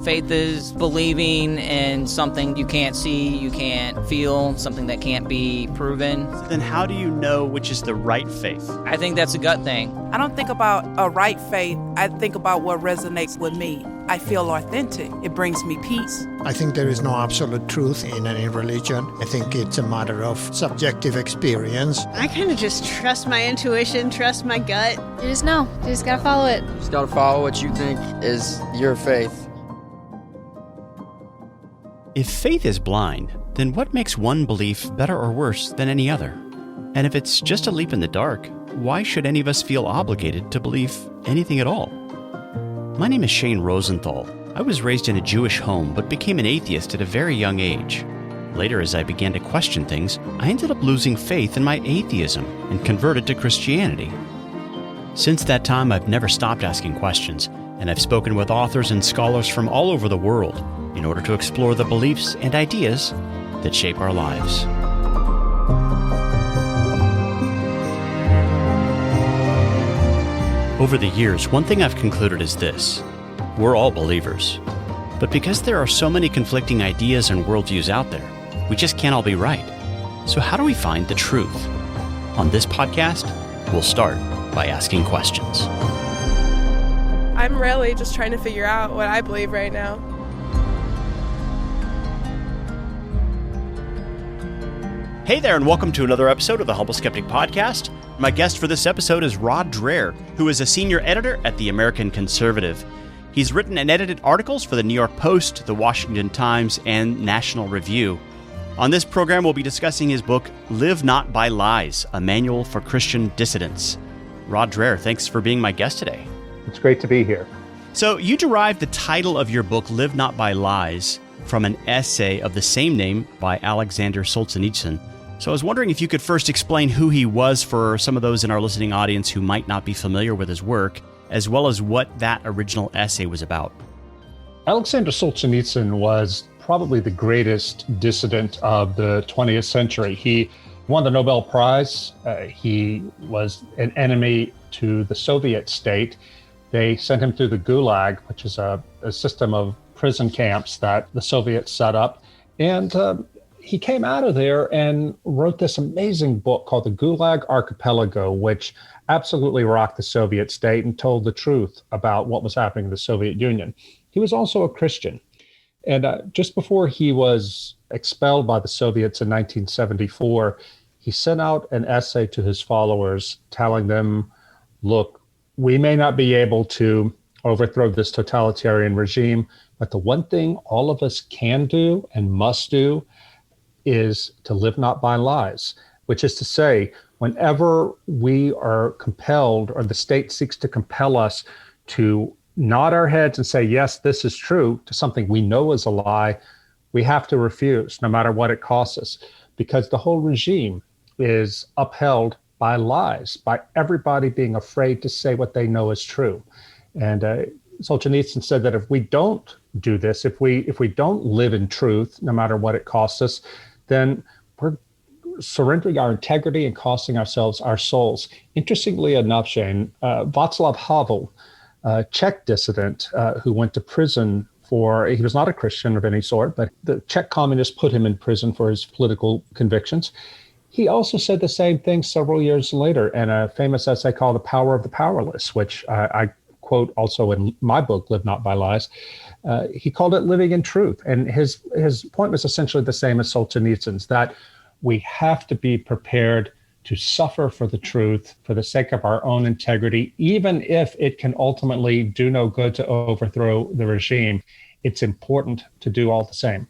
Faith is believing in something you can't see, you can't feel, something that can't be proven. Then how do you know which is the right faith? I think that's a gut thing. I don't think about a right faith. I think about what resonates with me. I feel authentic. It brings me peace. I think there is no absolute truth in any religion. I think it's a matter of subjective experience. I kind of just trust my intuition, trust my gut. You just know. You just gotta follow it. You just gotta follow what you think is your faith. If faith is blind, then what makes one belief better or worse than any other? And if it's just a leap in the dark, why should any of us feel obligated to believe anything at all? My name is Shane Rosenthal. I was raised in a Jewish home, but became an atheist at a very young age. Later, as I began to question things, I ended up losing faith in my atheism and converted to Christianity. Since that time, I've never stopped asking questions, and I've spoken with authors and scholars from all over the world in order to explore the beliefs and ideas that shape our lives. Over the years, one thing I've concluded is this: we're all believers. But because there are so many conflicting ideas and worldviews out there, we just can't all be right. So how do we find the truth? On this podcast, we'll start by asking questions. I'm really just trying to figure out what I believe right now. Hey there, and welcome to another episode of the Humble Skeptic podcast. My guest for this episode is Rod Dreher, who is a senior editor at The American Conservative. He's written and edited articles for the New York Post, the Washington Times, and National Review. On this program, we'll be discussing his book, Live Not by Lies, A Manual for Christian Dissidents. Rod Dreher, thanks for being my guest today. It's great to be here. So you derived the title of your book, Live Not by Lies, from an essay of the same name by Alexander Solzhenitsyn. So I was wondering if you could first explain who he was for some of those in our listening audience who might not be familiar with his work, as well as what that original essay was about. Alexander Solzhenitsyn was probably the greatest dissident of the 20th century. He won the Nobel Prize. He was an enemy to the Soviet state. They sent him through the Gulag, which is a system of prison camps that the Soviets set up. And he came out of there and wrote this amazing book called The Gulag Archipelago, which absolutely rocked the Soviet state and told the truth about what was happening in the Soviet Union. He was also a Christian. And just before he was expelled by the Soviets in 1974, he sent out an essay to his followers telling them, look, we may not be able to overthrow this totalitarian regime, but the one thing all of us can do and must do is to live not by lies, which is to say, whenever we are compelled or the state seeks to compel us to nod our heads and say, yes, this is true, to something we know is a lie, we have to refuse, no matter what it costs us, because the whole regime is upheld by lies, by everybody being afraid to say what they know is true. And Solzhenitsyn said that if we don't do this, if we don't live in truth, no matter what it costs us, then we're surrendering our integrity and costing ourselves our souls. Interestingly enough, Shane, Václav Havel, a Czech dissident who went to prison he was not a Christian of any sort, but the Czech communists put him in prison for his political convictions. He also said the same thing several years later in a famous essay called The Power of the Powerless, which I quote also in my book, Live Not by Lies. He called it living in truth. And his point was essentially the same as Solzhenitsyn's, that we have to be prepared to suffer for the truth for the sake of our own integrity, even if it can ultimately do no good to overthrow the regime. It's important to do all the same.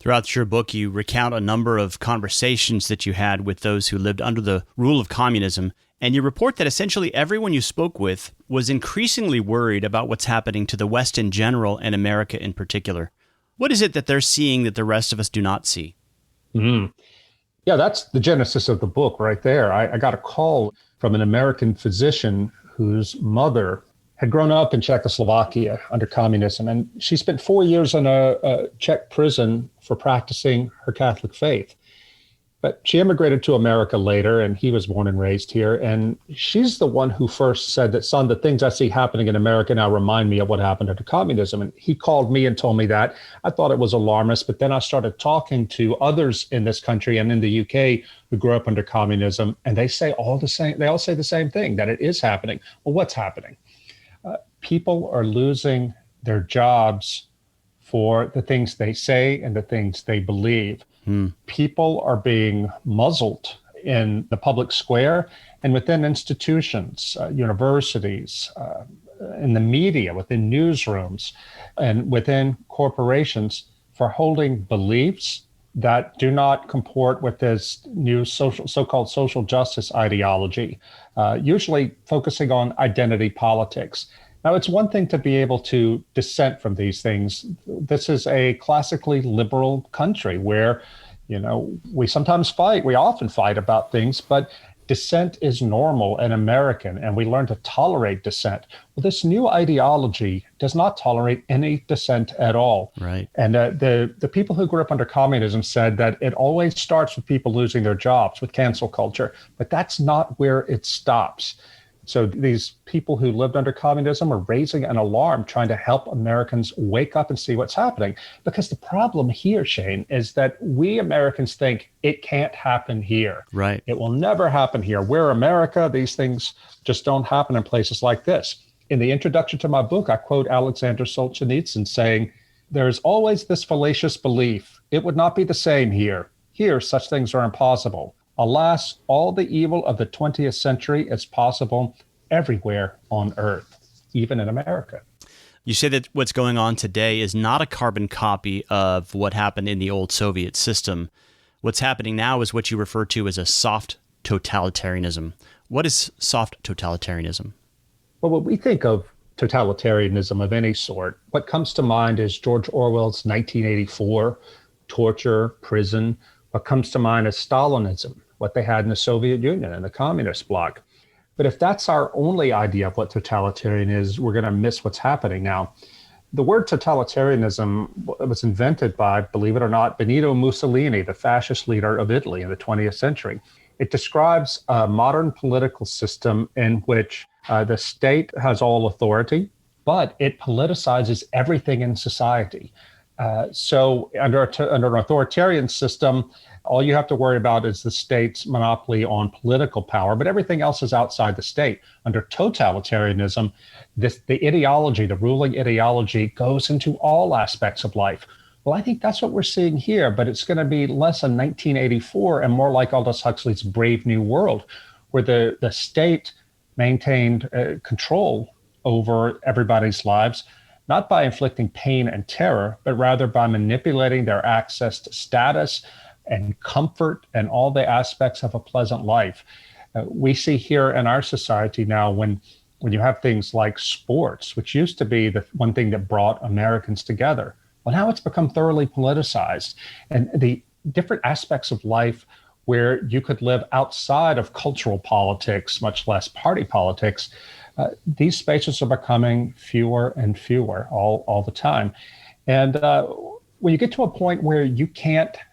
Throughout your book, you recount a number of conversations that you had with those who lived under the rule of communism, and you report that essentially everyone you spoke with was increasingly worried about what's happening to the West in general and America in particular. What is it that they're seeing that the rest of us do not see? Yeah, that's the genesis of the book right there. I got a call from an American physician whose mother had grown up in Czechoslovakia under communism, and she spent 4 years in a Czech prison for practicing her Catholic faith. But she immigrated to America later, and he was born and raised here. And she's the one who first said that, son, the things I see happening in America now remind me of what happened under communism. And he called me and told me that. I thought it was alarmist, but then I started talking to others in this country and in the UK who grew up under communism, and they say all the same. They all say the same thing, that it is happening. Well, what's happening? People are losing their jobs for the things they say and the things they believe. People are being muzzled in the public square and within institutions, universities, in the media, within newsrooms, and within corporations for holding beliefs that do not comport with this new so-called social justice ideology, usually focusing on identity politics. Now, it's one thing to be able to dissent from these things. This is a classically liberal country where, we sometimes fight. We often fight about things, but dissent is normal and American, and we learn to tolerate dissent. Well, this new ideology does not tolerate any dissent at all. Right. And the people who grew up under communism said that it always starts with people losing their jobs, with cancel culture, but that's not where it stops. So these people who lived under communism are raising an alarm, trying to help Americans wake up and see what's happening. Because the problem here, Shane, is that we Americans think it can't happen here. Right. It will never happen here. We're America. These things just don't happen in places like this. In the introduction to my book, I quote Alexander Solzhenitsyn saying, "There's always this fallacious belief. It would not be the same here. Here, such things are impossible. Alas, all the evil of the 20th century is possible everywhere on earth, even in America." You say that what's going on today is not a carbon copy of what happened in the old Soviet system. What's happening now is what you refer to as a soft totalitarianism. What is soft totalitarianism? Well, when we think of totalitarianism of any sort, what comes to mind is George Orwell's 1984, torture, prison. What comes to mind is Stalinism, what they had in the Soviet Union and the communist bloc. But if that's our only idea of what totalitarian is, we're going to miss what's happening now. The word totalitarianism was invented by, believe it or not, Benito Mussolini, the fascist leader of Italy in the 20th century. It describes a modern political system in which the state has all authority, but it politicizes everything in society. So under an authoritarian system, all you have to worry about is the state's monopoly on political power, but everything else is outside the state. Under totalitarianism, the ideology, the ruling ideology, goes into all aspects of life. Well, I think that's what we're seeing here, but it's going to be less in 1984 and more like Aldous Huxley's Brave New World, where the state maintained control over everybody's lives, not by inflicting pain and terror, but rather by manipulating their access to status and comfort and all the aspects of a pleasant life. We see here in our society now when you have things like sports, which used to be the one thing that brought Americans together. Well, now it's become thoroughly politicized. And the different aspects of life where you could live outside of cultural politics, much less party politics, these spaces are becoming fewer and fewer all the time. And when you get to a point where you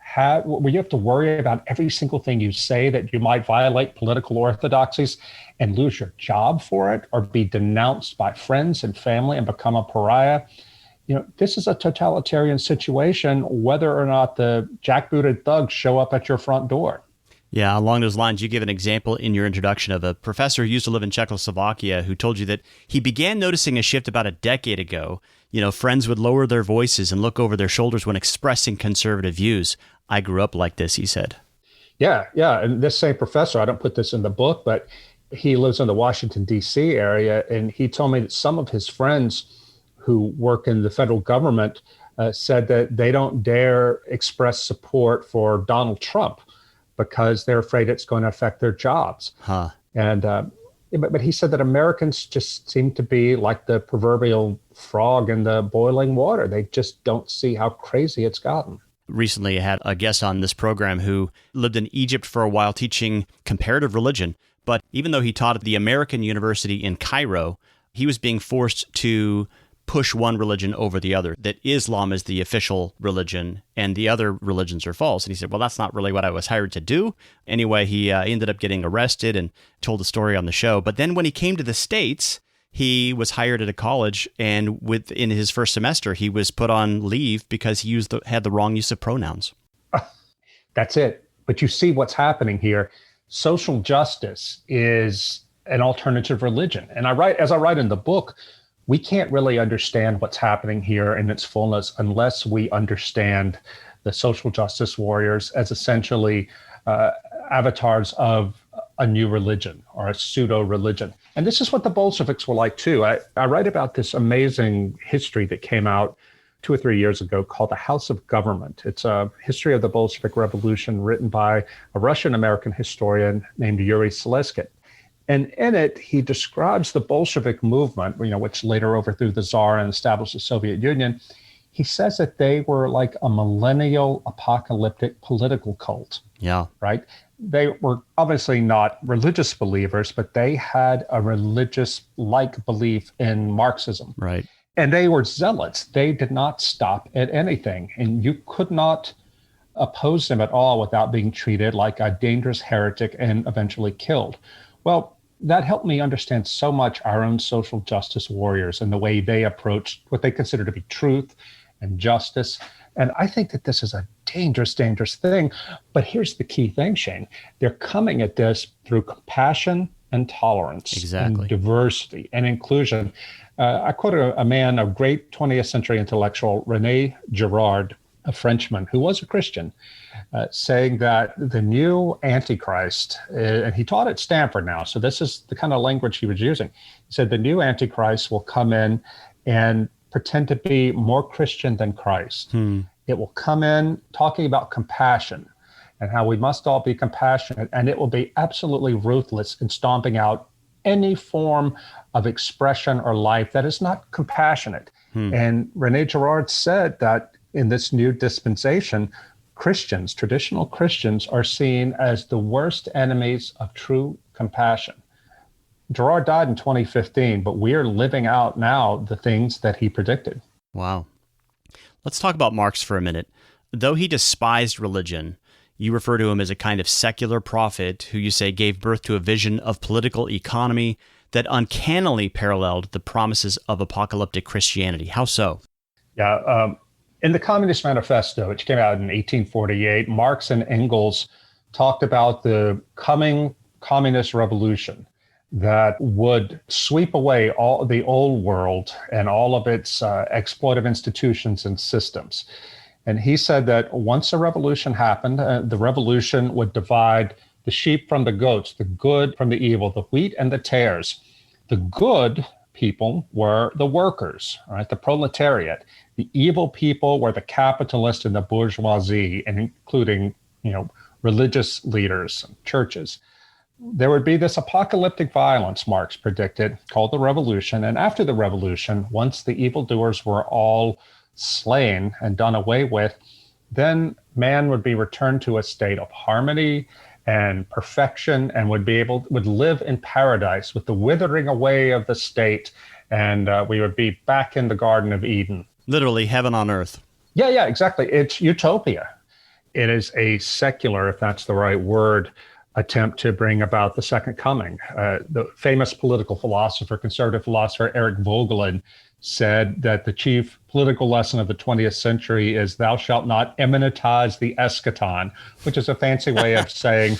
have to worry about every single thing you say that you might violate political orthodoxies and lose your job for it or be denounced by friends and family and become a pariah, this is a totalitarian situation, whether or not the jackbooted thugs show up at your front door. Yeah, along those lines, you give an example in your introduction of a professor who used to live in Czechoslovakia who told you that he began noticing a shift about a decade ago. Friends would lower their voices and look over their shoulders when expressing conservative views. I grew up like this, he said. Yeah. And this same professor, I don't put this in the book, but he lives in the Washington, D.C. area. And he told me that some of his friends who work in the federal government said that they don't dare express support for Donald Trump because they're afraid it's going to affect their jobs. And but he said that Americans just seem to be like the proverbial frog in the boiling water. They just don't see how crazy it's gotten. Recently, I had a guest on this program who lived in Egypt for a while teaching comparative religion. But even though he taught at the American University in Cairo, he was being forced to push one religion over the other, that Islam is the official religion and the other religions are false. And he said, well, that's not really what I was hired to do. Anyway, he ended up getting arrested and told the story on the show. But then when he came to the States, he was hired at a college, and within his first semester, he was put on leave because he had the wrong use of pronouns. That's it. But you see what's happening here. Social justice is an alternative religion. And as I write in the book, we can't really understand what's happening here in its fullness unless we understand the social justice warriors as essentially avatars of a new religion or a pseudo-religion. And this is what the Bolsheviks were like too. I write about this amazing history that came out 2 or 3 years ago called The House of Government. It's a history of the Bolshevik Revolution written by a Russian-American historian named Yuri Seleskin. And in it, he describes the Bolshevik movement, which later overthrew the Tsar and established the Soviet Union. He says that they were like a millennial apocalyptic political cult. Yeah. Right? They were obviously not religious believers, but they had a religious-like belief in Marxism. Right. And they were zealots. They did not stop at anything. And you could not oppose them at all without being treated like a dangerous heretic and eventually killed. Well, that helped me understand so much our own social justice warriors and the way they approached what they consider to be truth and justice. And I think that this is a dangerous, dangerous thing. But here's the key thing, Shane. They're coming at this through compassion and tolerance, exactly, and diversity and inclusion. I quote a man, a great 20th century intellectual, René Girard, a Frenchman who was a Christian, saying that the new Antichrist, and he taught at Stanford now, so this is the kind of language he was using. He said the new Antichrist will come in and pretend to be more Christian than Christ. It will come in talking about compassion and how we must all be compassionate, and it will be absolutely ruthless in stomping out any form of expression or life that is not compassionate. And René Girard said that in this new dispensation, Christians, traditional Christians, are seen as the worst enemies of true compassion. Girard died in 2015, but we are living out now the things that he predicted. Wow. Let's talk about Marx for a minute. Though he despised religion, you refer to him as a kind of secular prophet who you say gave birth to a vision of political economy that uncannily paralleled the promises of apocalyptic Christianity. How so? Yeah, in the Communist Manifesto, which came out in 1848, Marx and Engels talked about the coming communist revolution that would sweep away all the old world and all of its exploitive institutions and systems. And he said that once a revolution happened, the revolution would divide the sheep from the goats, the good from the evil, the wheat and the tares. The good people were the workers, right? The proletariat. The evil people were the capitalists and the bourgeoisie, and including, religious leaders and churches. There would be this apocalyptic violence, Marx predicted, called the revolution. And after the revolution, once the evildoers were all slain and done away with, then man would be returned to a state of harmony and perfection and would live in paradise with the withering away of the state, and we would be back in the Garden of Eden. Literally heaven on earth. Yeah, exactly. It's utopia. It is a secular, if that's the right word, attempt to bring about the second coming. The famous political philosopher, conservative philosopher Eric Voegelin said that the chief political lesson of the 20th century is thou shalt not immanentize the eschaton, which is a fancy way of saying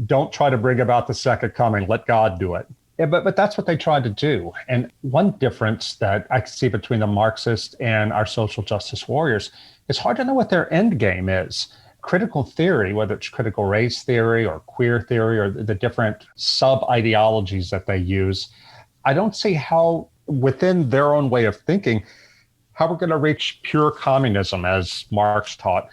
don't try to bring about the second coming, let God do it. Yeah, but that's what they tried to do. And one difference that I can see between the Marxists and our social justice warriors, it's hard to know what their end game is. Critical theory, whether it's critical race theory or queer theory or the different sub-ideologies that they use, I don't see how, within their own way of thinking, how we're going to reach pure communism, as Marx taught,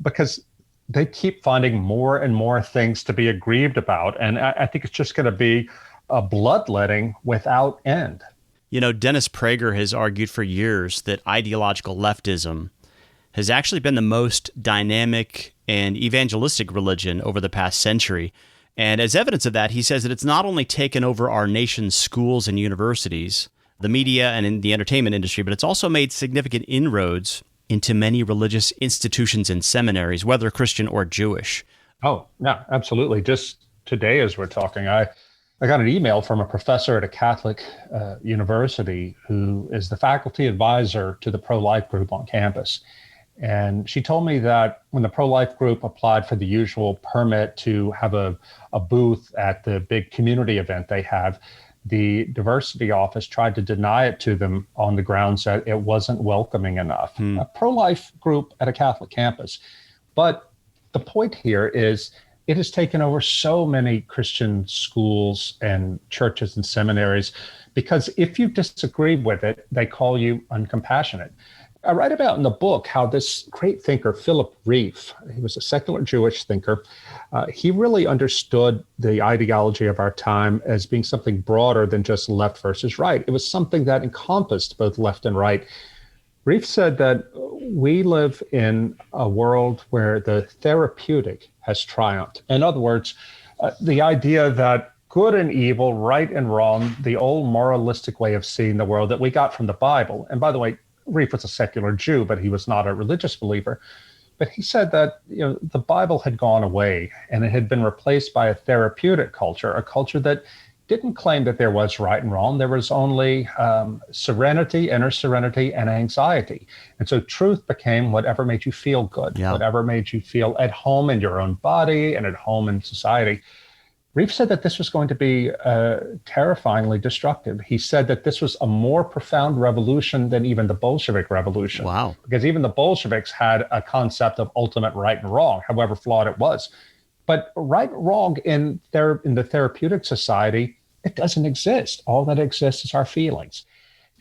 because they keep finding more and more things to be aggrieved about. And I think it's just going to be a bloodletting without end. Dennis Prager has argued for years that ideological leftism has actually been the most dynamic and evangelistic religion over the past century. And as evidence of that, he says that it's not only taken over our nation's schools and universities, the media and in the entertainment industry, but it's also made significant inroads into many religious institutions and seminaries, whether Christian or Jewish. Oh, yeah, absolutely. Just today, as we're talking, I got an email from a professor at a Catholic university who is the faculty advisor to the pro-life group on campus. And she told me that when the pro-life group applied for the usual permit to have a booth at the big community event they have, the diversity office tried to deny it to them on the grounds that it wasn't welcoming enough. A pro-life group at a Catholic campus. But the point here is it has taken over so many Christian schools and churches and seminaries because if you disagree with it, they call you uncompassionate. I write about in the book how this great thinker, Philip Rieff, he was a secular Jewish thinker, he really understood the ideology of our time as being something broader than just left versus right. It was something that encompassed both left and right. Rieff said that we live in a world where the therapeutic has triumphed. In other words, the idea that good and evil, right and wrong, the old moralistic way of seeing the world that we got from the Bible. And by the way, Rieff was a secular Jew, but he was not a religious believer. But he said that the Bible had gone away and it had been replaced by a therapeutic culture, a culture that didn't claim that there was right and wrong. There was only serenity, inner serenity, and anxiety. And so truth became whatever made you feel good, whatever made you feel at home in your own body and at home in society. Rieff said that this was going to be terrifyingly destructive. He said that this was a more profound revolution than even the Bolshevik Revolution. Wow. Because even the Bolsheviks had a concept of ultimate right and wrong, however flawed it was. But right and wrong in the therapeutic society, it doesn't exist. All that exists is our feelings.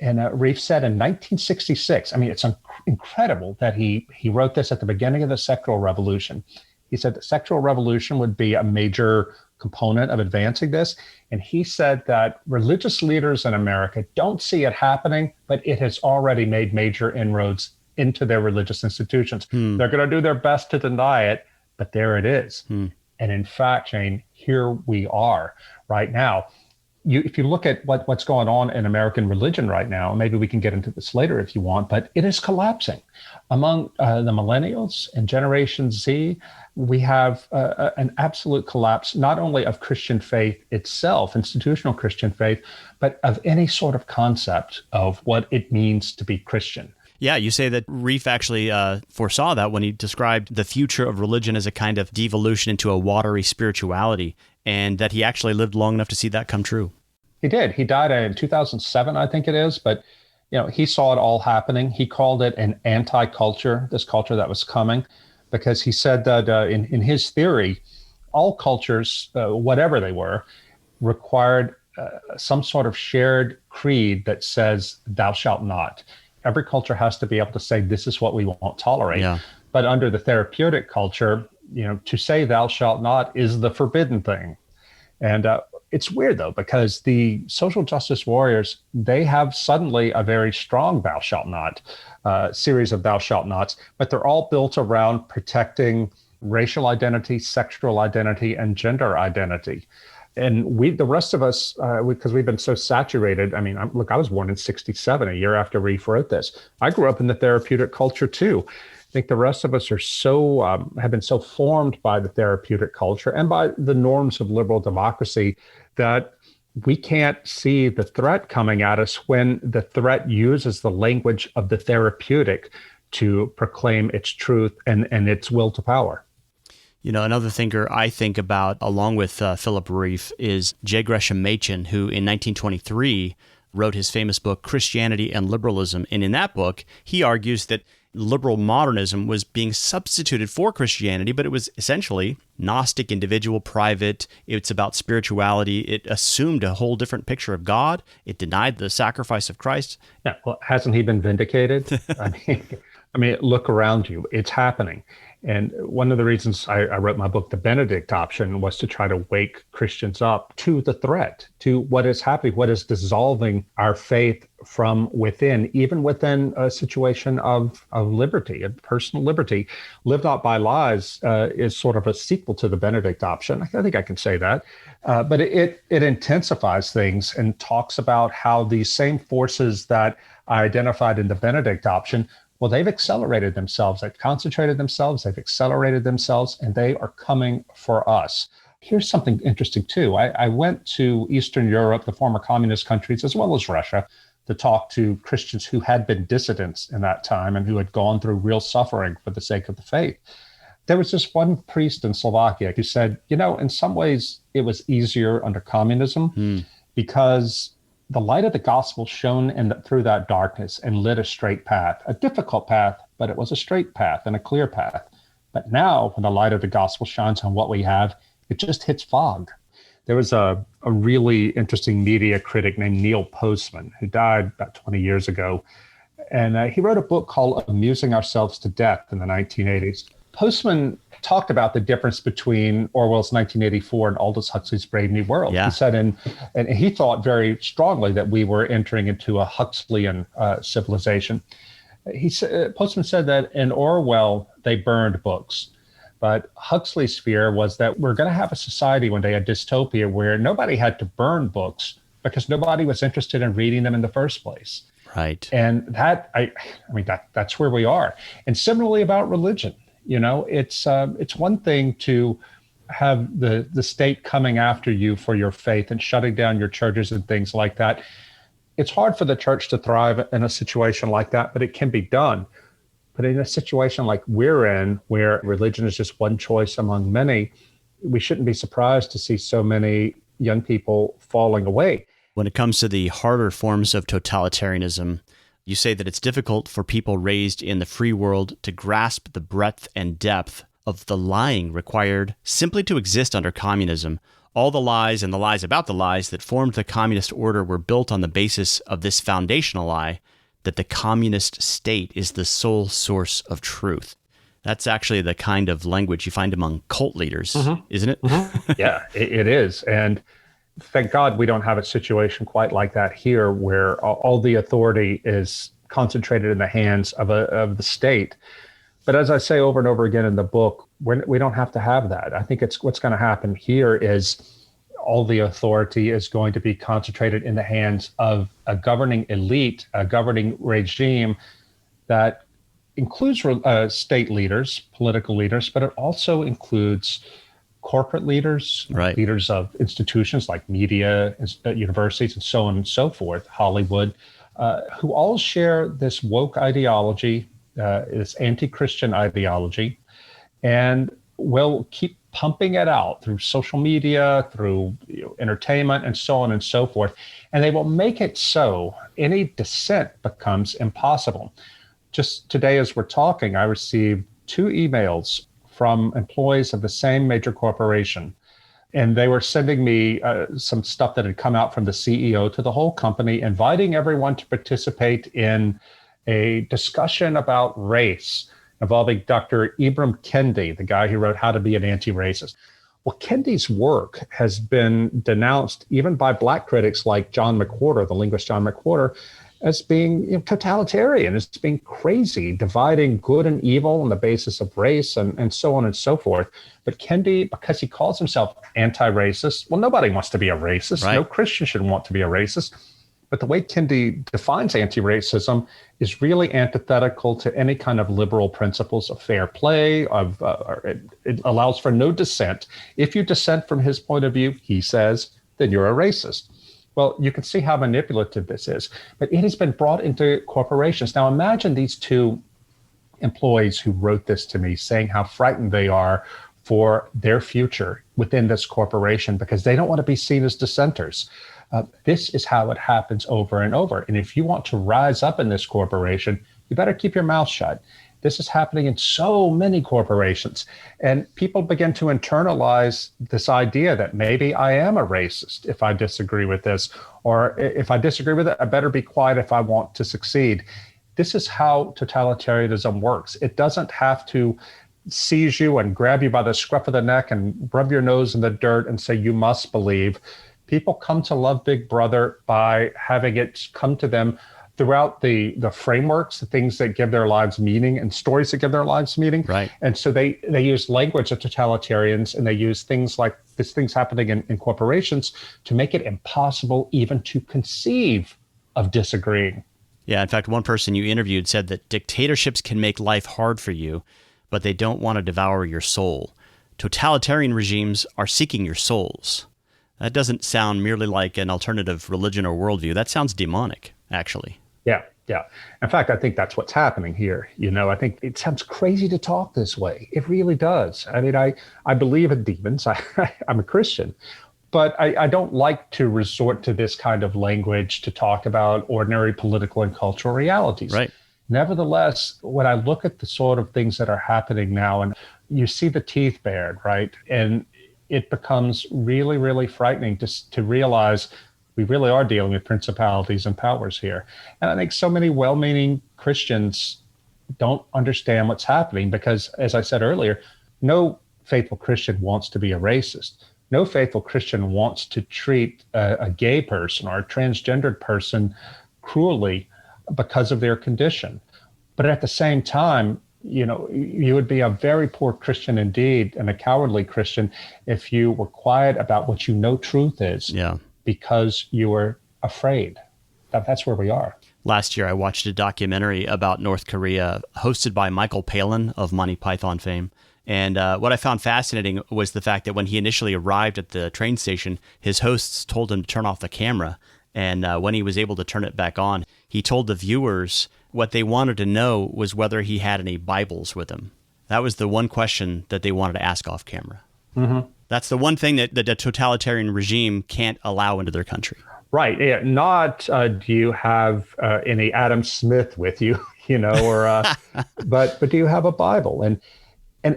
And Rieff said in 1966, I mean, it's incredible that he wrote this at the beginning of the sexual revolution. He said the sexual revolution would be a major component of advancing this. And he said that religious leaders in America don't see it happening, but it has already made major inroads into their religious institutions. They're going to do their best to deny it, but there it is. And in fact, Jane, here we are right now. If you look at what's going on in American religion right now, maybe we can get into this later if you want, but it is collapsing. Among the millennials and Generation Z, we have an absolute collapse, not only of Christian faith itself, institutional Christian faith, but of any sort of concept of what it means to be Christian. Yeah, you say that Rieff actually foresaw that when he described the future of religion as a kind of devolution into a watery spirituality, and that he actually lived long enough to see that come true. He did. He died in 2007, I think it is, but he saw it all happening. He called it an anti-culture, this culture that was coming, because he said that in his theory, all cultures, whatever they were, required some sort of shared creed that says, thou shalt not. Every culture has to be able to say, this is what we won't tolerate. Yeah. But under the therapeutic culture, to say thou shalt not is the forbidden thing. And it's weird, though, because the social justice warriors, they have suddenly a very strong thou shalt not series of thou shalt nots, but they're all built around protecting racial identity, sexual identity, and gender identity. And the rest of us, because we've been so saturated. I mean, I was born in 1967, a year after Rieff wrote this. I grew up in the therapeutic culture, too. I think the rest of us are have been so formed by the therapeutic culture and by the norms of liberal democracy that we can't see the threat coming at us when the threat uses the language of the therapeutic to proclaim its truth and its will to power. Another thinker I think about, along with Philip Rieff, is J. Gresham Machen, who in 1923 wrote his famous book, Christianity and Liberalism. And in that book, he argues that liberal modernism was being substituted for Christianity, but it was essentially Gnostic, individual, private. It's about spirituality. It assumed a whole different picture of God. It denied the sacrifice of Christ. Yeah, well, hasn't he been vindicated? I mean, look around you. It's happening. And one of the reasons I wrote my book, The Benedict Option, was to try to wake Christians up to the threat, to what is happening, what is dissolving our faith from within, even within a situation of liberty, of personal liberty. Live not by lies is sort of a seek sequel to the Benedict option. I think I can say that. But it intensifies things and talks about how these same forces that I identified in the Benedict option, well, they've accelerated themselves, they've concentrated themselves, they've accelerated themselves, and they are coming for us. Here's something interesting, too. I went to Eastern Europe, the former communist countries, as well as Russia, to talk to Christians who had been dissidents in that time and who had gone through real suffering for the sake of the faith. There was this one priest in Slovakia who said, in some ways it was easier under communism because the light of the gospel shone through that darkness and lit a straight path, a difficult path, but it was a straight path and a clear path. But now when the light of the gospel shines on what we have, it just hits fog. There was a really interesting media critic named Neil Postman who died about 20 years ago. And he wrote a book called Amusing Ourselves to Death in the 1980s. Postman talked about the difference between Orwell's 1984 and Aldous Huxley's Brave New World. Yeah. He said, and he thought very strongly that we were entering into a Huxleyan civilization. Postman said that in Orwell, they burned books. But Huxley's fear was that we're going to have a society one day, a dystopia, where nobody had to burn books because nobody was interested in reading them in the first place. Right. And that's where we are. And similarly about religion, it's one thing to have the state coming after you for your faith and shutting down your churches and things like that. It's hard for the church to thrive in a situation like that, but it can be done. But in a situation like we're in, where religion is just one choice among many, we shouldn't be surprised to see so many young people falling away. When it comes to the harder forms of totalitarianism, you say that it's difficult for people raised in the free world to grasp the breadth and depth of the lying required simply to exist under communism. All the lies and the lies about the lies that formed the communist order were built on the basis of this foundational lie, that the communist state is the sole source of truth. That's actually the kind of language you find among cult leaders, isn't it? Yeah, it is. And thank God we don't have a situation quite like that here, where all the authority is concentrated in the hands of the state. But as I say over and over again in the book, we don't have to have that. I think what's going to happen here is all the authority is going to be concentrated in the hands of a governing elite, a governing regime that includes state leaders, political leaders, but it also includes corporate leaders, right, leaders of institutions like media, universities, and so on and so forth, Hollywood, who all share this woke ideology, this anti-Christian ideology, and will keep pumping it out through social media, through entertainment, and so on and so forth. And they will make it so any dissent becomes impossible. Just today, as we're talking, I received 2 emails from employees of the same major corporation. And they were sending me some stuff that had come out from the CEO to the whole company, inviting everyone to participate in a discussion about race involving Dr. Ibram Kendi, the guy who wrote How to Be an Anti-Racist. Well, Kendi's work has been denounced even by Black critics like John McWhorter, the linguist John McWhorter, as being totalitarian, as being crazy, dividing good and evil on the basis of race and so on and so forth. But Kendi, because he calls himself anti-racist, well, nobody wants to be a racist. Right. No Christian should want to be a racist. But the way Kendi defines anti-racism is really antithetical to any kind of liberal principles of fair play. It allows for no dissent. If you dissent from his point of view, he says, then you're a racist. Well, you can see how manipulative this is. But it has been brought into corporations. Now, imagine these 2 employees who wrote this to me saying how frightened they are for their future within this corporation because they don't want to be seen as dissenters. This is how it happens over and over. And if you want to rise up in this corporation, you better keep your mouth shut. This is happening in so many corporations. And people begin to internalize this idea that maybe I am a racist if I disagree with this, or if I disagree with it, I better be quiet if I want to succeed. This is how totalitarianism works. It doesn't have to seize you and grab you by the scruff of the neck and rub your nose in the dirt and say, you must believe. People come to love Big Brother by having it come to them throughout the frameworks, the things that give their lives meaning and stories that give their lives meaning. Right. And so they use language of totalitarians, and they use things like these things happening in corporations to make it impossible even to conceive of disagreeing. Yeah, in fact, one person you interviewed said that dictatorships can make life hard for you, but they don't want to devour your soul. Totalitarian regimes are seeking your souls. That doesn't sound merely like an alternative religion or worldview. That sounds demonic, actually. Yeah. In fact, I think that's what's happening here. I think it sounds crazy to talk this way. It really does. I mean, I believe in demons. I'm a Christian, but I don't like to resort to this kind of language to talk about ordinary political and cultural realities. Right. Nevertheless, when I look at the sort of things that are happening now, and you see the teeth bared, right? And it becomes really, really frightening to realize we really are dealing with principalities and powers here. And I think so many well-meaning Christians don't understand what's happening because, as I said earlier, no faithful Christian wants to be a racist. No faithful Christian wants to treat a gay person or a transgendered person cruelly because of their condition. But at the same time, you would be a very poor Christian indeed, and a cowardly Christian, if you were quiet about what you know truth is. Yeah. Because you were afraid. That's where we are. Last year, I watched a documentary about North Korea hosted by Michael Palin of Monty Python fame. And what I found fascinating was the fact that when he initially arrived at the train station, his hosts told him to turn off the camera. And when he was able to turn it back on, he told the viewers what they wanted to know was whether he had any Bibles with him. That was the one question that they wanted to ask off camera. Mm-hmm. That's the one thing that the totalitarian regime can't allow into their country. Right. Yeah. Not do you have any Adam Smith with you, or but do you have a Bible? And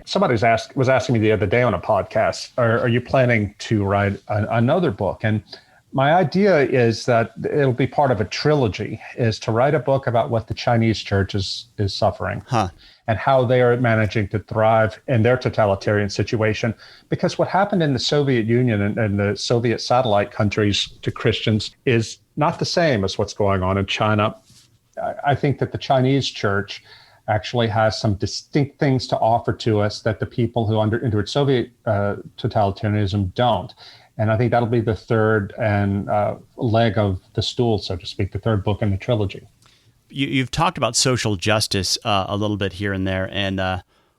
somebody was asking me the other day on a podcast, are you planning to write another book? And my idea is that it'll be part of a trilogy, is to write a book about what the Chinese church is suffering. And how they are managing to thrive in their totalitarian situation. Because what happened in the Soviet Union and the Soviet satellite countries to Christians is not the same as what's going on in China. I think that the Chinese church actually has some distinct things to offer to us that the people who endured Soviet totalitarianism don't. And I think that'll be the third leg of the stool, so to speak, the third book in the trilogy. You've talked about social justice a little bit here and there. And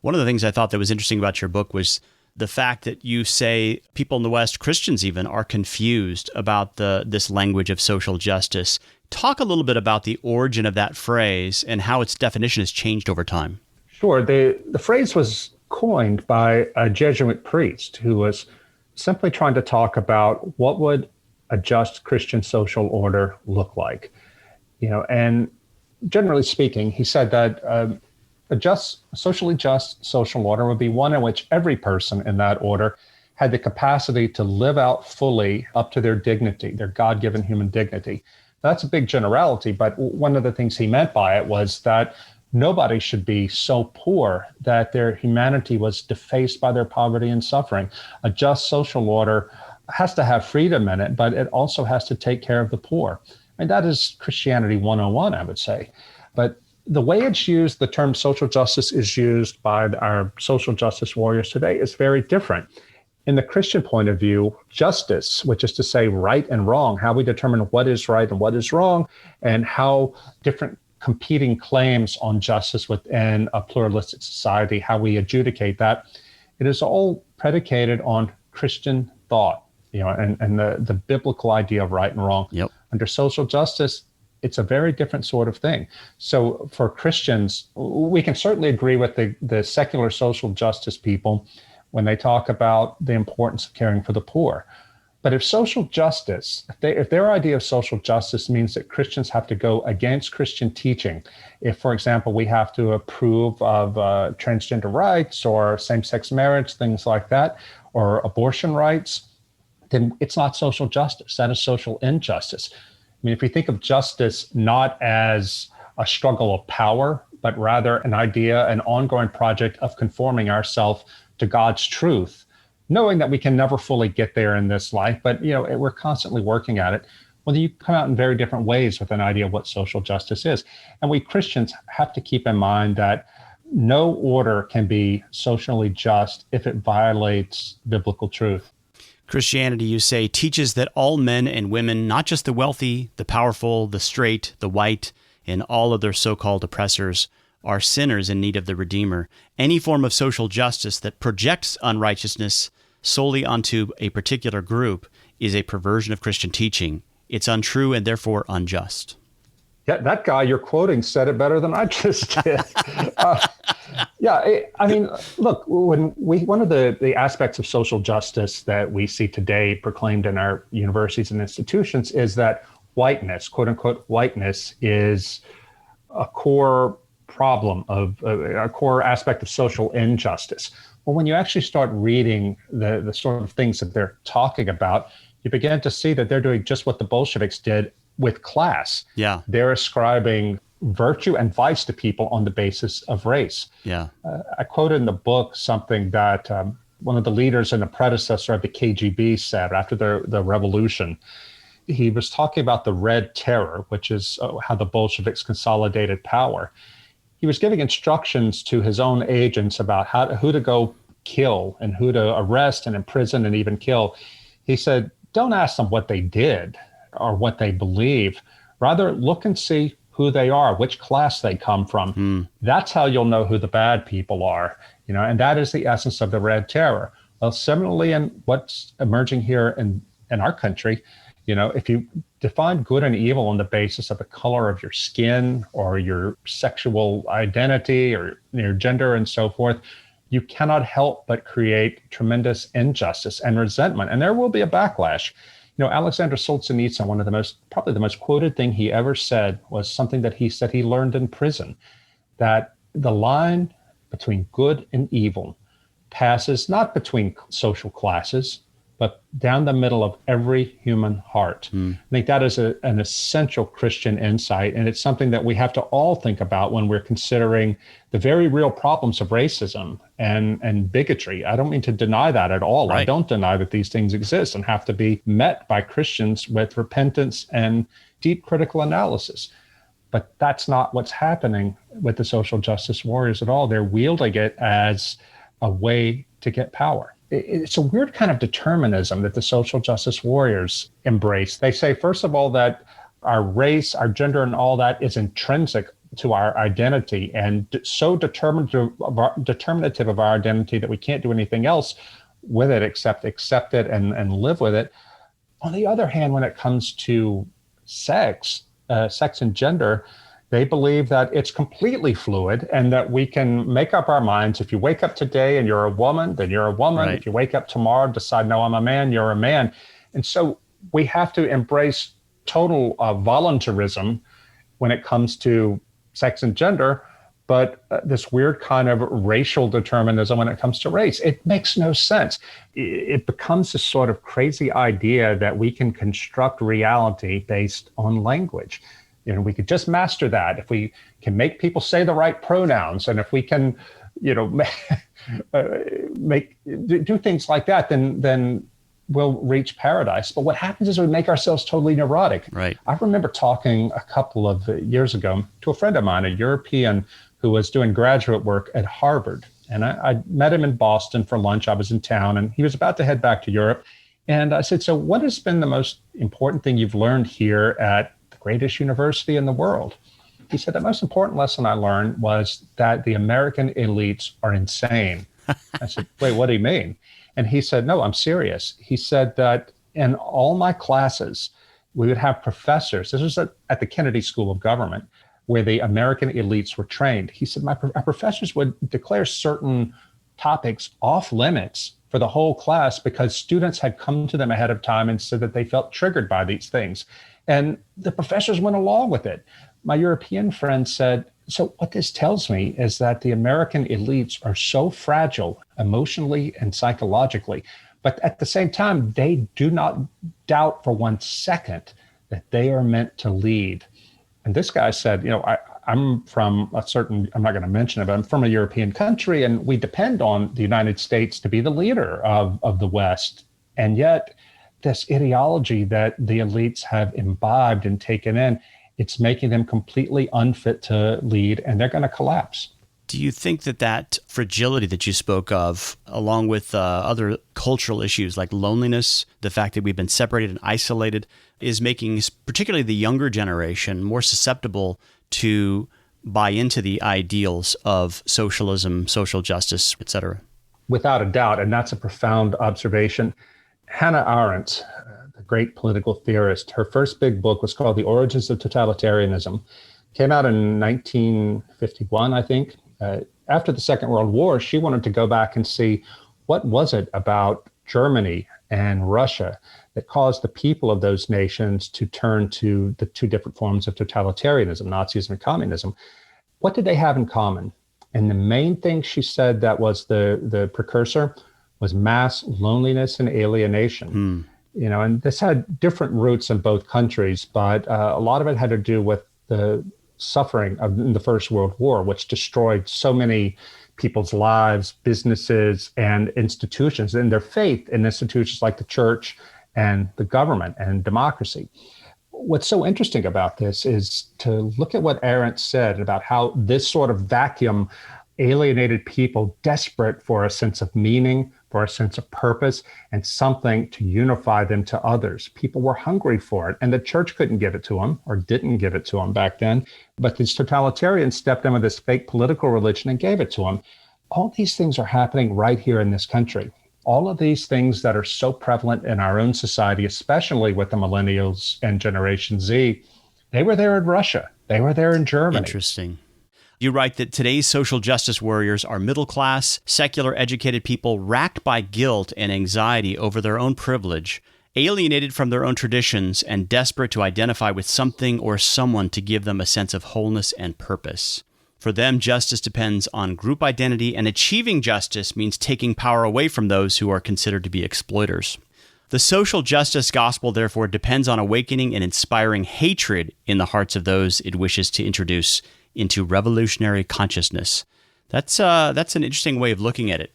one of the things I thought that was interesting about your book was the fact that you say people in the West, Christians even, are confused about this language of social justice. Talk a little bit about the origin of that phrase and how its definition has changed over time. Sure. The phrase was coined by a Jesuit priest who was simply trying to talk about what would a just Christian social order look like. And generally speaking, he said that a socially just social order would be one in which every person in that order had the capacity to live out fully up to their dignity, their God-given human dignity. That's a big generality, but one of the things he meant by it was that nobody should be so poor that their humanity was defaced by their poverty and suffering. A just social order has to have freedom in it, but it also has to take care of the poor. And that is Christianity 101, I would say. But the way it's used, the term social justice is used by our social justice warriors today, is very different. In the Christian point of view, justice, which is to say right and wrong, how we determine what is right and what is wrong, and how different competing claims on justice within a pluralistic society, how we adjudicate that, it is all predicated on Christian thought, and the biblical idea of right and wrong. Yep. Under social justice, it's a very different sort of thing. So for Christians, we can certainly agree with the secular social justice people when they talk about the importance of caring for the poor. But if social justice, if their idea of social justice means that Christians have to go against Christian teaching, if, for example, we have to approve of transgender rights or same-sex marriage, things like that, or abortion rights, then it's not social justice. That is social injustice. I mean, if we think of justice not as a struggle of power, but rather an idea, an ongoing project of conforming ourselves to God's truth, knowing that we can never fully get there in this life, but we're constantly working at it. well, you come out in very different ways with an idea of what social justice is. And we Christians have to keep in mind that no order can be socially just if it violates biblical truth. Christianity, you say, teaches that all men and women, not just the wealthy, the powerful, the straight, the white, and all other so-called oppressors, are sinners in need of the Redeemer. Any form of social justice that projects unrighteousness solely onto a particular group is a perversion of Christian teaching. It's untrue and therefore unjust. Yeah, that guy you're quoting said it better than I just did. I mean, look, one of the aspects of social justice that we see today proclaimed in our universities and institutions is that whiteness, quote unquote, whiteness is a core problem of a core aspect of social injustice. Well, when you actually start reading the sort of things that they're talking about, you begin to see that they're doing just what the Bolsheviks did with class. Yeah. They're ascribing virtue and vice to people on the basis of race. Yeah. I quoted in the book something that one of the leaders and the predecessor of the KGB said after the revolution. He was talking about the Red Terror, which is how the Bolsheviks consolidated power. He was giving instructions to his own agents about who to go kill and who to arrest and imprison and even kill. He said, don't ask them what they did or what they believe. Rather, look and see who they are, which class they come from. That's how you'll know who the bad people are, and that is the essence of the Red Terror. Well, similarly, in what's emerging here in our country, if you define good and evil on the basis of the color of your skin or your sexual identity or your gender and so forth, you cannot help but create tremendous injustice and resentment. And there will be a backlash. Alexander Solzhenitsyn, probably the most quoted thing he ever said was something that he said he learned in prison, that the line between good and evil passes not between social classes, but down the middle of every human heart. I think that is an essential Christian insight, and it's something that we have to all think about when we're considering the very real problems of racism and bigotry. I don't mean to deny that at all. Right. I don't deny that these things exist and have to be met by Christians with repentance and deep critical analysis. But that's not what's happening with the social justice warriors at all. They're wielding it as a way to get power. It's a weird kind of determinism that the social justice warriors embrace. They say, first of all, that our race, our gender, and all that is intrinsic to our identity and so determinative of our identity that we can't do anything else with it except accept it and live with it. On the other hand, when it comes to sex and gender, they believe that it's completely fluid and that we can make up our minds. If you wake up today and you're a woman, then you're a woman. Right. If you wake up tomorrow and decide, no, I'm a man, you're a man. And so we have to embrace total voluntarism when it comes to sex and gender, but this weird kind of racial determinism when it comes to race. It makes no sense. It becomes this sort of crazy idea that we can construct reality based on language. We could just master that. If we can make people say the right pronouns, and if we can, do things like that, then we'll reach paradise. But what happens is we make ourselves totally neurotic. Right. I remember talking a couple of years ago to a friend of mine, a European who was doing graduate work at Harvard. And I met him in Boston for lunch. I was in town, and he was about to head back to Europe. And I said, so what has been the most important thing you've learned here at the greatest university in the world? He said, the most important lesson I learned was that the American elites are insane. I said, wait, what do you mean? And he said, no, I'm serious. He said that in all my classes, we would have professors. This was at the Kennedy School of Government, where the American elites were trained. He said, our professors would declare certain topics off limits for the whole class because students had come to them ahead of time and said that they felt triggered by these things. And the professors went along with it. My European friend said, so what this tells me is that the American elites are so fragile emotionally and psychologically, but at the same time, they do not doubt for 1 second that they are meant to lead. And this guy said, I'm from I'm not going to mention it, but I'm from a European country, and we depend on the United States to be the leader of the West. And yet this ideology that the elites have imbibed and taken in, it's making them completely unfit to lead, and they're going to collapse. Do you think that fragility that you spoke of, along with other cultural issues like loneliness, the fact that we've been separated and isolated, is making particularly the younger generation more susceptible to buy into the ideals of socialism, social justice, et cetera? Without a doubt, and that's a profound observation. Hannah Arendt, the great political theorist, her first big book was called The Origins of Totalitarianism. Came out in 1951, I think. After the Second World War, she wanted to go back and see what was it about Germany and Russia that caused the people of those nations to turn to the two different forms of totalitarianism, Nazism and communism. What did they have in common? And the main thing she said that was the precursor was mass loneliness and alienation. You know, and this had different roots in both countries, but a lot of it had to do with the suffering of the First World War, which destroyed so many people's lives, businesses, and institutions, and their faith in institutions like the church and the government and democracy. What's so interesting about this is to look at what Arendt said about how this sort of vacuum alienated people desperate for a sense of meaning, for a sense of purpose, and something to unify them to others. People were hungry for it, and the church couldn't give it to them, or didn't give it to them back then. But these totalitarians stepped in with this fake political religion and gave it to them. All these things are happening right here in this country. All of these things that are so prevalent in our own society, especially with the millennials and Generation Z, they were there in Russia. They were there in Germany. Interesting. You write that today's social justice warriors are middle-class, secular, educated people racked by guilt and anxiety over their own privilege, alienated from their own traditions, and desperate to identify with something or someone to give them a sense of wholeness and purpose. For them, justice depends on group identity, and achieving justice means taking power away from those who are considered to be exploiters. The social justice gospel, therefore, depends on awakening and inspiring hatred in the hearts of those it wishes to introduce into revolutionary consciousness. That's an interesting way of looking at it.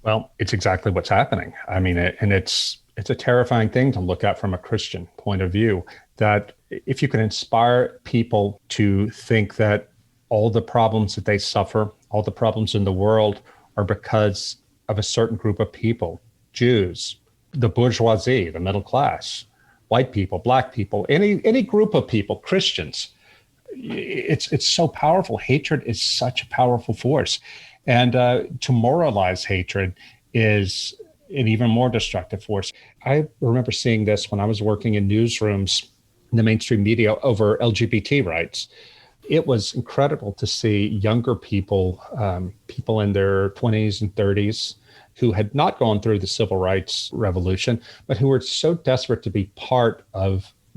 Well, it's exactly what's happening. I mean, it's a terrifying thing to look at from a Christian point of view, that if you can inspire people to think that all the problems that they suffer, all the problems in the world are because of a certain group of people, Jews, the bourgeoisie, the middle class, white people, black people, any group of people, Christians, it's so powerful. Hatred is such a powerful force. And to moralize hatred is an even more destructive force. I remember seeing this when I was working in newsrooms in the mainstream media over LGBT rights. It was incredible to see younger people, people in their 20s and 30s, who had not gone through the civil rights revolution, but who were so desperate to be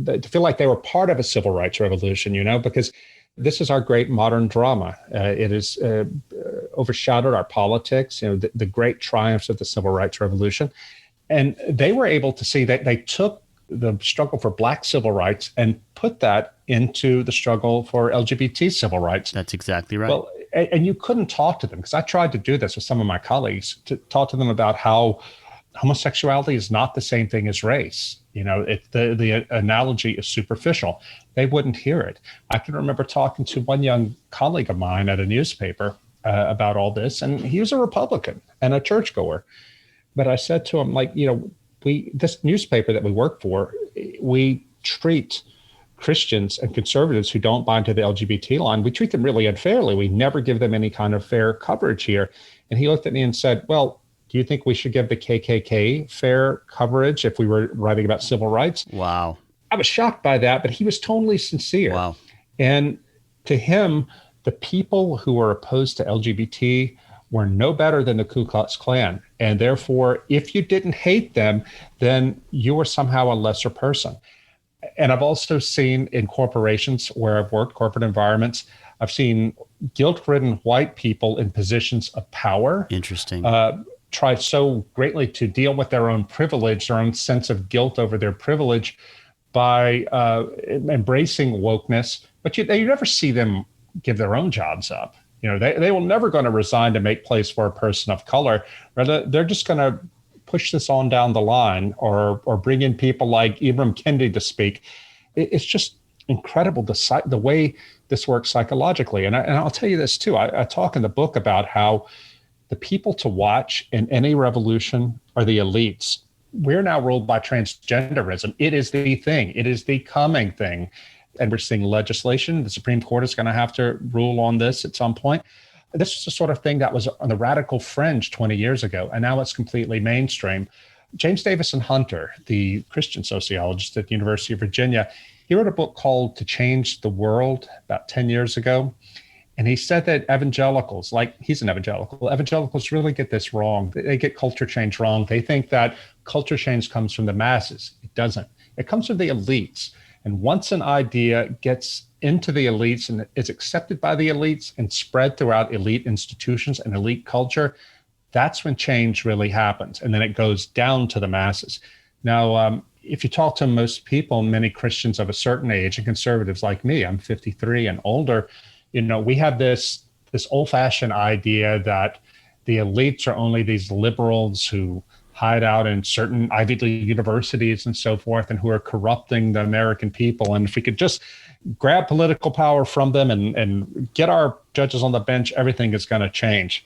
to feel like they were part of a civil rights revolution, because this is our great modern drama. It has overshadowed our politics, the great triumphs of the civil rights revolution. And they were able to see that they took the struggle for Black civil rights and put that into the struggle for LGBT civil rights. That's exactly right. Well, and you couldn't talk to them, because I tried to do this with some of my colleagues, to talk to them about how homosexuality is not the same thing as race. The analogy is superficial. They wouldn't hear it. I can remember talking to one young colleague of mine at a newspaper about all this, and he was a Republican and a churchgoer. But I said to him, this newspaper that we work for, we treat Christians and conservatives who don't buy into the LGBT line, we treat them really unfairly. We never give them any kind of fair coverage here. And he looked at me and said, well, do you think we should give the KKK fair coverage if we were writing about civil rights? Wow. I was shocked by that, but he was totally sincere. Wow. And to him, the people who were opposed to LGBT were no better than the Ku Klux Klan. And therefore, if you didn't hate them, then you were somehow a lesser person. And I've also seen in corporations where I've worked, corporate environments, I've seen guilt-ridden white people in positions of power. Interesting. Try so greatly to deal with their own privilege, their own sense of guilt over their privilege by embracing wokeness. But you never see them give their own jobs up. They will never going to resign to make place for a person of color. Rather, they're just going to push this on down the line or bring in people like Ibram Kendi to speak. It's just incredible the way this works psychologically. And I'll tell you this too. I talk in the book about how the people to watch in any revolution are the elites. We're now ruled by transgenderism. It is the thing. It is the coming thing. And we're seeing legislation. The Supreme Court is going to have to rule on this at some point. This is the sort of thing that was on the radical fringe 20 years ago, and now it's completely mainstream. James Davison Hunter, the Christian sociologist at the University of Virginia, he wrote a book called To Change the World about 10 years ago. And he said that evangelicals, like he's an evangelical, evangelicals really get this wrong. They get culture change wrong. They think that culture change comes from the masses. It doesn't. It comes from the elites. And once an idea gets into the elites and is accepted by the elites and spread throughout elite institutions and elite culture, that's when change really happens. And then it goes down to the masses. Now, if you talk to most people, many Christians of a certain age and conservatives like me, I'm 53 and older, we have this old-fashioned idea that the elites are only these liberals who hide out in certain Ivy League universities and so forth, and who are corrupting the American people. And if we could just grab political power from them and get our judges on the bench, everything is going to change.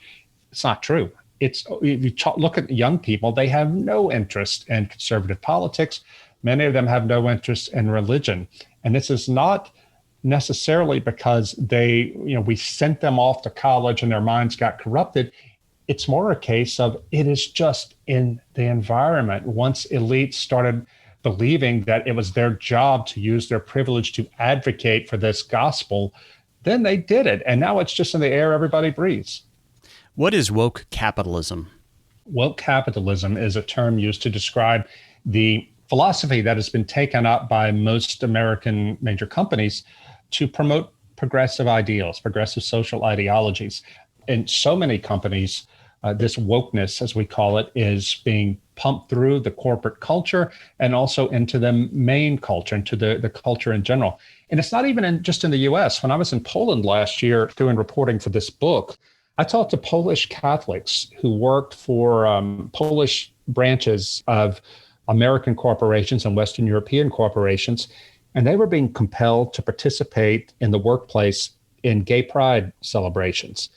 It's not true. If you look at young people, they have no interest in conservative politics. Many of them have no interest in religion. And this is not necessarily because we sent them off to college and their minds got corrupted. It's more a case of it is just in the environment. Once elites started believing that it was their job to use their privilege to advocate for this gospel, then they did it. And now it's just in the air everybody breathes. What is woke capitalism? Woke capitalism is a term used to describe the philosophy that has been taken up by most American major companies to promote progressive ideals, progressive social ideologies. In so many companies, this wokeness, as we call it, is being pumped through the corporate culture and also into the main culture, into the culture in general. And it's not even just in the US. When I was in Poland last year doing reporting for this book, I talked to Polish Catholics who worked for Polish branches of American corporations and Western European corporations, and they were being compelled to participate in the workplace in gay pride celebrations.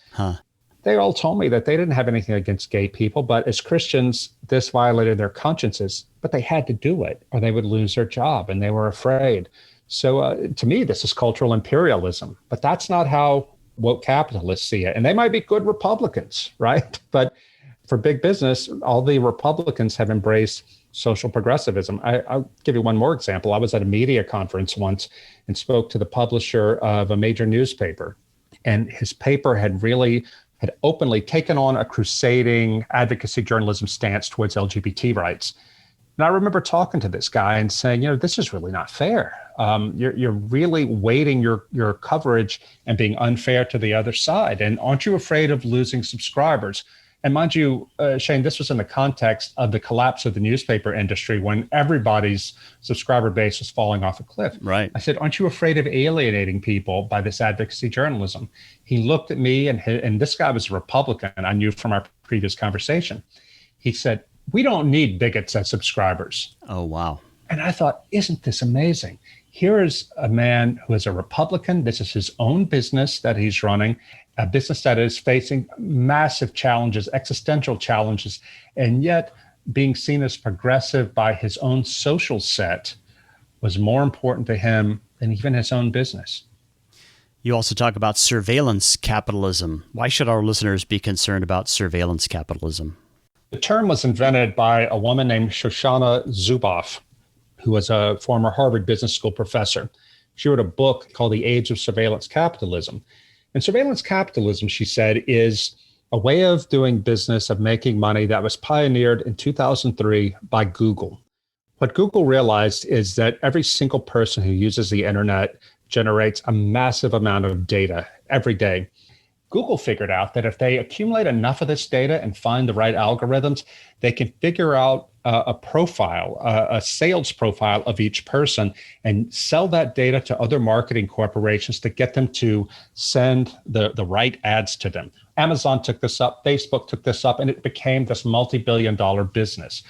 They all told me that they didn't have anything against gay people, but as Christians, this violated their consciences, but they had to do it or they would lose their job, and they were afraid. So to me, this is cultural imperialism, but that's not how woke capitalists see it. And they might be good Republicans, right? But for big business, all the Republicans have embraced social progressivism. I'll give you one more example. I was at a media conference once and spoke to the publisher of a major newspaper, and his paper had openly taken on a crusading advocacy journalism stance towards LGBT rights. And I remember talking to this guy and saying, this is really not fair. You're really weighting your coverage and being unfair to the other side. And aren't you afraid of losing subscribers? And mind you, Shane, this was in the context of the collapse of the newspaper industry when everybody's subscriber base was falling off a cliff. Right. I said, aren't you afraid of alienating people by this advocacy journalism? He looked at me, and this guy was a Republican, I knew from our previous conversation. He said, we don't need bigots as subscribers. Oh, wow. And I thought, isn't this amazing? Here is a man who is a Republican. This is his own business that he's running, a business that is facing massive challenges, existential challenges, and yet being seen as progressive by his own social set was more important to him than even his own business. You also talk about surveillance capitalism. Why should our listeners be concerned about surveillance capitalism? The term was invented by a woman named Shoshana Zuboff, who was a former Harvard Business School professor. She wrote a book called The Age of Surveillance Capitalism. And surveillance capitalism, she said, is a way of doing business, of making money that was pioneered in 2003 by Google. What Google realized is that every single person who uses the internet generates a massive amount of data every day. Google figured out that if they accumulate enough of this data and find the right algorithms, they can figure out a profile, a sales profile of each person, and sell that data to other marketing corporations to get them to send the right ads to them. Amazon took this up, Facebook took this up, and it became this multi-billion-dollar business.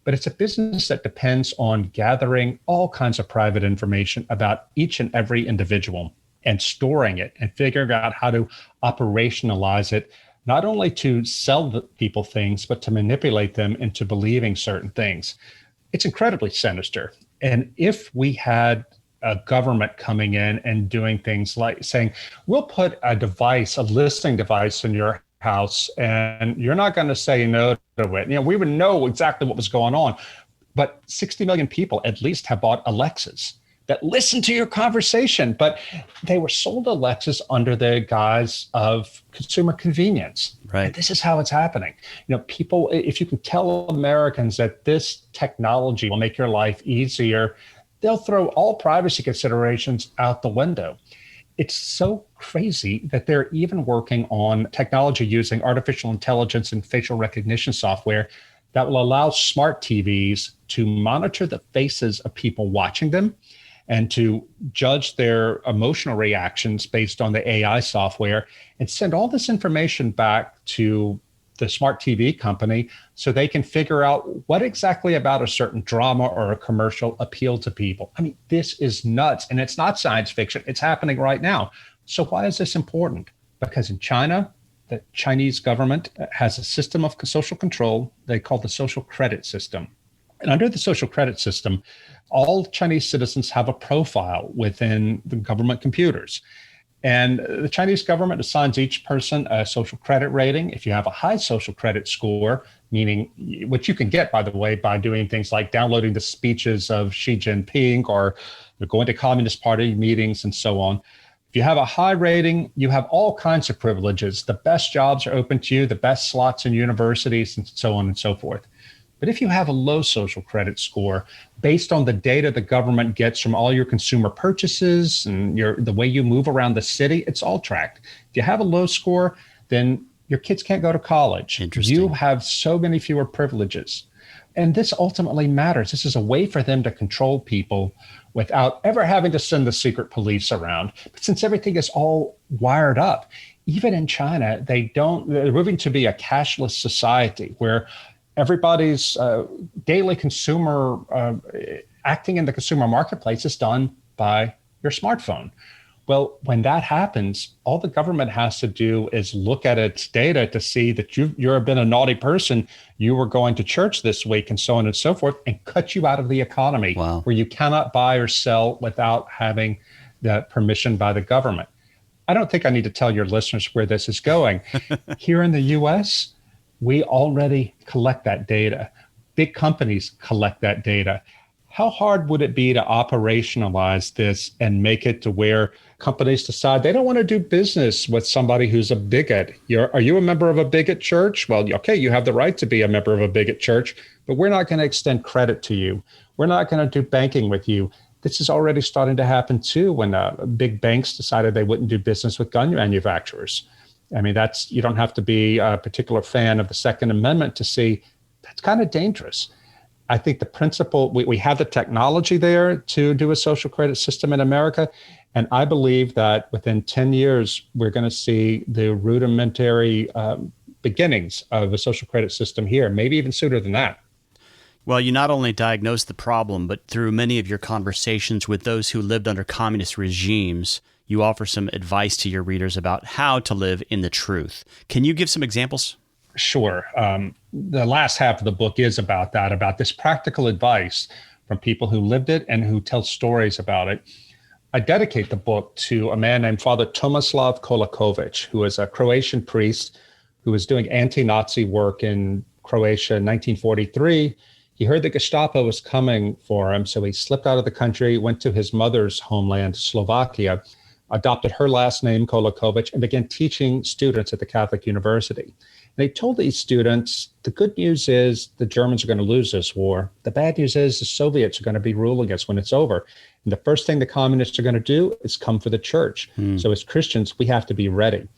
But it's a business that depends on gathering all kinds of private information about each and every individual and storing it and figuring out how to operationalize it, not only to sell the people things, but to manipulate them into believing certain things. It's incredibly sinister. And if we had a government coming in and doing things like saying, we'll put a listening device in your house, and you're not going to say no to it. We would know exactly what was going on. But 60 million people at least have bought Alexas that listen to your conversation, but they were sold Alexas under the guise of consumer convenience. Right. And this is how it's happening. People, if you can tell Americans that this technology will make your life easier, they'll throw all privacy considerations out the window. It's so crazy that they're even working on technology using artificial intelligence and facial recognition software that will allow smart TVs to monitor the faces of people watching them and to judge their emotional reactions based on the AI software and send all this information back to the smart TV company so they can figure out what exactly about a certain drama or a commercial appealed to people. I mean, this is nuts, and it's not science fiction. It's happening right now. So why is this important? Because in China, the Chinese government has a system of social control they call the social credit system. And under the social credit system, all Chinese citizens have a profile within the government computers. And the Chinese government assigns each person a social credit rating. If you have a high social credit score, meaning which you can get, by the way, by doing things like downloading the speeches of Xi Jinping or going to Communist Party meetings and so on. If you have a high rating, you have all kinds of privileges. The best jobs are open to you, the best slots in universities, and so on and so forth. But if you have a low social credit score, based on the data the government gets from all your consumer purchases and the way you move around the city, it's all tracked. If you have a low score, then your kids can't go to college. Interesting. You have so many fewer privileges. And this ultimately matters. This is a way for them to control people without ever having to send the secret police around. But since everything is all wired up, even in China, they're moving to be a cashless society where everybody's daily consumer acting in the consumer marketplace is done by your smartphone. Well, when that happens, all the government has to do is look at its data to see that you've been a naughty person, you were going to church this week, and so on and so forth, and cut you out of the economy. Wow. Where you cannot buy or sell without having the permission by the government. I don't think I need to tell your listeners where this is going. Here in the U.S., we already collect that data. Big companies collect that data. How hard would it be to operationalize this and make it to where companies decide they don't want to do business with somebody who's a bigot? Are you a member of a bigot church? Well, okay, you have the right to be a member of a bigot church, but we're not going to extend credit to you. We're not going to do banking with you. This is already starting to happen too when big banks decided they wouldn't do business with gun manufacturers. I mean, you don't have to be a particular fan of the Second Amendment to see that's kind of dangerous. I think the principle, we have the technology there to do a social credit system in America. And I believe that within 10 years, we're going to see the rudimentary beginnings of a social credit system here, maybe even sooner than that. Well, you not only diagnosed the problem, but through many of your conversations with those who lived under communist regimes, you offer some advice to your readers about how to live in the truth. Can you give some examples? Sure. The last half of the book is about that, about this practical advice from people who lived it and who tell stories about it. I dedicate the book to a man named Father Tomislav Kolakovic, who is a Croatian priest who was doing anti-Nazi work in Croatia in 1943. He heard the Gestapo was coming for him, so he slipped out of the country, went to his mother's homeland, Slovakia, adopted her last name, Kolakovic, and began teaching students at the Catholic University. And he told these students, the good news is the Germans are going to lose this war. The bad news is the Soviets are going to be ruling us when it's over. And the first thing the communists are going to do is come for the church. So as Christians, we have to be ready.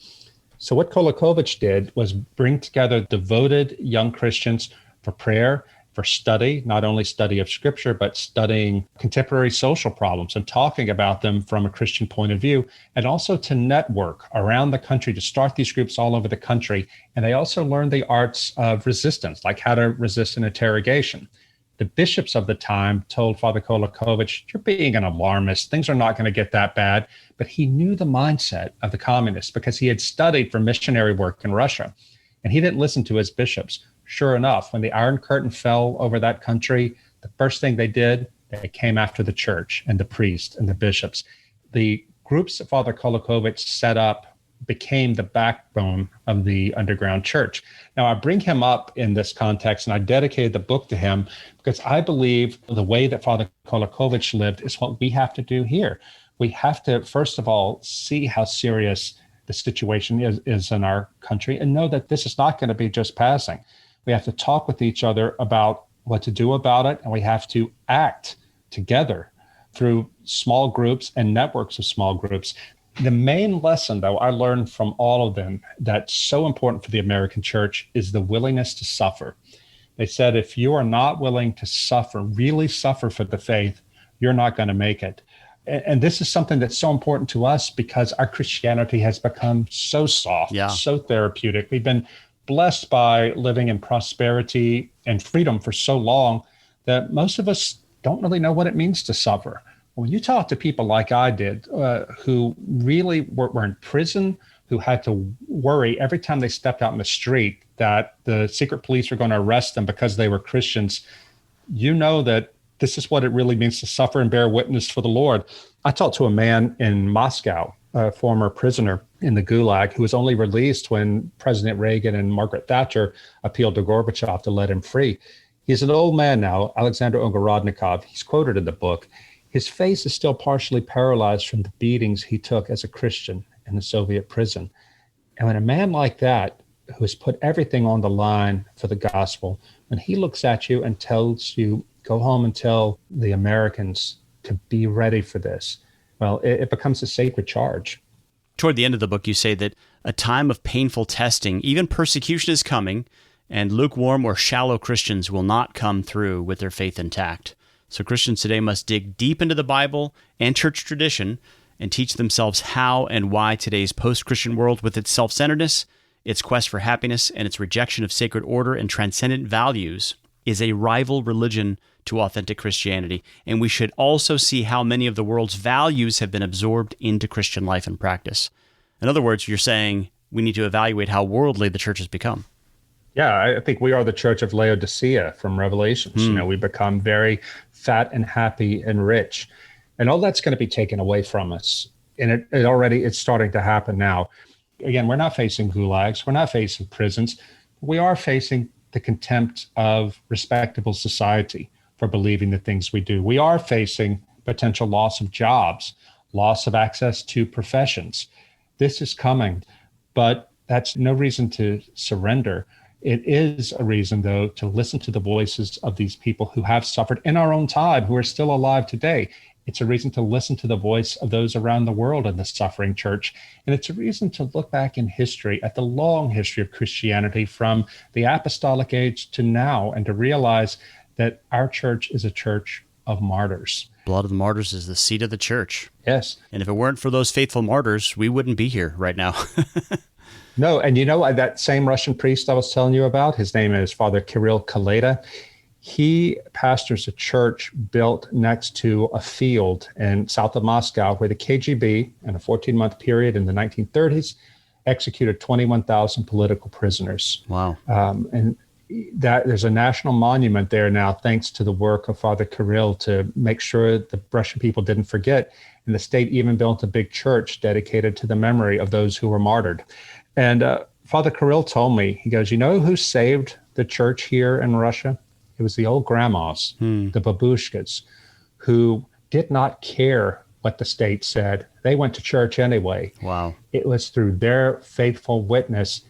So what Kolakovic did was bring together devoted young Christians for prayer, for study, not only study of scripture, but studying contemporary social problems and talking about them from a Christian point of view, and also to network around the country, to start these groups all over the country. And they also learned the arts of resistance, like how to resist an interrogation. The bishops of the time told Father Kolakovich, you're being an alarmist. Things are not going to get that bad. But he knew the mindset of the communists because he had studied for missionary work in Russia. And he didn't listen to his bishops. Sure enough, when the Iron Curtain fell over that country, the first thing they did, they came after the church and the priests and the bishops. The groups that Father Kolakovich set up became the backbone of the underground church. Now, I bring him up in this context, and I dedicated the book to him because I believe the way that Father Kolakovich lived is what we have to do here. We have to, first of all, see how serious the situation is in our country and know that this is not going to be just passing. We have to talk with each other about what to do about it, and we have to act together through small groups and networks of small groups. The main lesson, though, I learned from all of them that's so important for the American church is the willingness to suffer. They said, if you are not willing to suffer, really suffer for the faith, you're not going to make it. And this is something that's so important to us because our Christianity has become so soft, so therapeutic. We've been blessed by living in prosperity and freedom for so long that most of us don't really know what it means to suffer. When you talk to people like I did, who really were in prison, who had to worry every time they stepped out in the street that the secret police were going to arrest them because they were Christians, you know that this is what it really means to suffer and bear witness for the Lord. I talked to a man in Moscow, a former prisoner in the Gulag, who was only released when President Reagan and Margaret Thatcher appealed to Gorbachev to let him free. He's an old man now, Alexander Ogorodnikov. He's quoted in the book. His face is still partially paralyzed from the beatings he took as a Christian in the Soviet prison. And when a man like that, who has put everything on the line for the gospel, when he looks at you and tells you, go home and tell the Americans to be ready for this, well, it becomes a sacred charge. Toward the end of the book, you say that a time of painful testing, even persecution is coming, and lukewarm or shallow Christians will not come through with their faith intact. So Christians today must dig deep into the Bible and church tradition and teach themselves how and why today's post-Christian world, with its self-centeredness, its quest for happiness, and its rejection of sacred order and transcendent values, is a rival religion to authentic Christianity. And we should also see how many of the world's values have been absorbed into Christian life and practice. In other words, you're saying we need to evaluate how worldly the church has become. Yeah, I think we are the church of Laodicea from Revelations. You know, we become very fat and happy and rich. And all that's going to be taken away from us. And it's starting to happen now. Again, we're not facing gulags. We're not facing prisons. We are facing the contempt of respectable society for believing the things we do. We are facing potential loss of jobs, loss of access to professions. This is coming, but that's no reason to surrender. It is a reason, though, to listen to the voices of these people who have suffered in our own time, who are still alive today. It's a reason to listen to the voice of those around the world in the suffering church. And it's a reason to look back in history at the long history of Christianity from the apostolic age to now, and to realize that our church is a church of martyrs. Blood of the martyrs is the seat of the church. Yes. And if it weren't for those faithful martyrs, we wouldn't be here right now. No, and you know, that same Russian priest I was telling you about, his name is Father Kirill Kaleda. He pastors a church built next to a field in south of Moscow where the KGB, in a 14-month period in the 1930s, executed 21,000 political prisoners. Wow. And that there's a national monument there now, thanks to the work of Father Kirill, to make sure the Russian people didn't forget. And the state even built a big church dedicated to the memory of those who were martyred. And Father Kirill told me, he goes, you know who saved the church here in Russia? It was the old grandmas, the babushkas, who did not care what the state said. They went to church anyway. Wow. It was through their faithful witness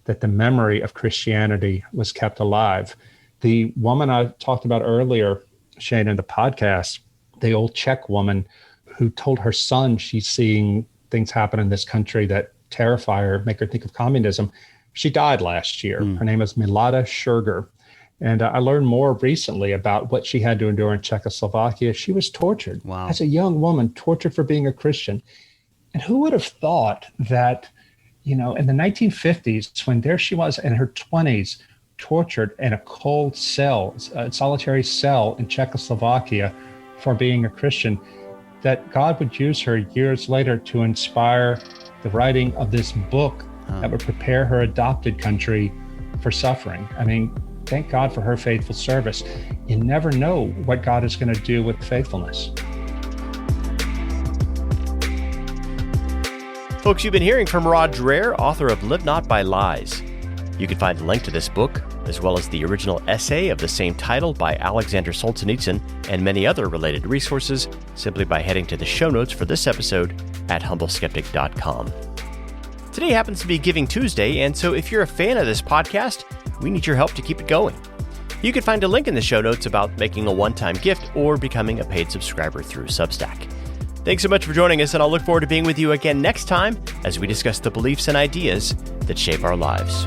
that the memory of Christianity was kept alive. The woman I talked about earlier, Shane, in the podcast, the old Czech woman who told her son she's seeing things happen in this country that terrify her, make her think of communism. She died last year. Her name is Milada Scherger. And I learned more recently about what she had to endure in Czechoslovakia. She was tortured as a young woman, tortured for being a Christian. And who would have thought that, in the 1950s, when there she was in her 20s, tortured in a cold cell, a solitary cell in Czechoslovakia for being a Christian, that God would use her years later to inspire the writing of this book that would prepare her adopted country for suffering. I mean, thank God for her faithful service. You never know what God is going to do with faithfulness. Folks, you've been hearing from Rod Dreher, author of Live Not by Lies. You can find a link to this book, as well as the original essay of the same title by Alexander Solzhenitsyn and many other related resources, simply by heading to the show notes for this episode at humbleskeptic.com. Today happens to be Giving Tuesday, and so if you're a fan of this podcast, we need your help to keep it going. You can find a link in the show notes about making a one-time gift or becoming a paid subscriber through Substack. Thanks so much for joining us, and I'll look forward to being with you again next time as we discuss the beliefs and ideas that shape our lives.